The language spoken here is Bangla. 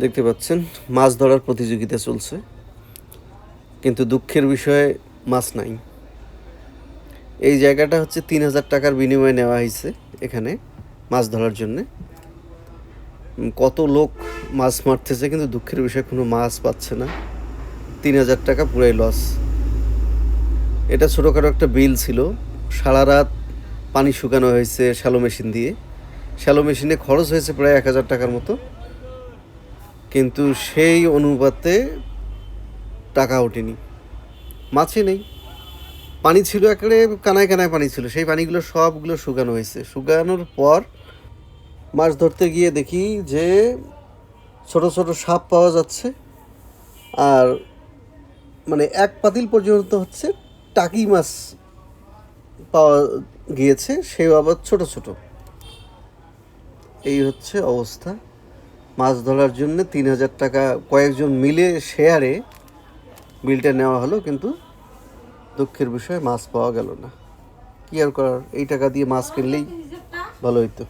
দেখতে পাচ্ছেন মাছ ধরার প্রতিযোগিতা চলছে, কিন্তু দুঃখের বিষয়ে মাছ নাই। এই জায়গাটা হচ্ছে ৩,০০০ টাকার বিনিময়ে নেওয়া হয়েছে এখানে মাছ ধরার জন্যে। কত লোক মাছ মারতেছে, কিন্তু দুঃখের বিষয়ে কোনো মাছ পাচ্ছে না। ৩,০০০ টাকা পুরাই লস। এটা ছোটোখাটো একটা বিল ছিল, সারা রাত পানি শুকানো হয়েছে শ্যালো মেশিন দিয়ে। শ্যালো মেশিনে খরচ হয়েছে প্রায় ১,০০০ টাকার মতো, কিন্তু সেই অনুপাতে টাকা ওঠেনি, মাছই নেই। পানি ছিল একেবারে কানায় কানায় পানি ছিল, সেই পানিগুলো সবগুলো শুকানো হয়েছে। শুকানোর পর মাছ ধরতে গিয়ে দেখি যে ছোট ছোট সাপ পাওয়া যাচ্ছে, আর মানে এক পাতিল পর্যন্ত হচ্ছে টাকি মাছ পাওয়া গিয়েছে, সেও আবার ছোট ছোট। এই হচ্ছে অবস্থা। মাছ ধরার জন্য ৩,০০০ টাকা কয়েকজন মিলে শেয়ারে বিলটা নেওয়া হলো, কিন্তু দুঃখের বিষয়ে মাছ পাওয়া গেল না। কি আর করার, এই টাকা দিয়ে মাছ কিনলেই ভালো হইতো।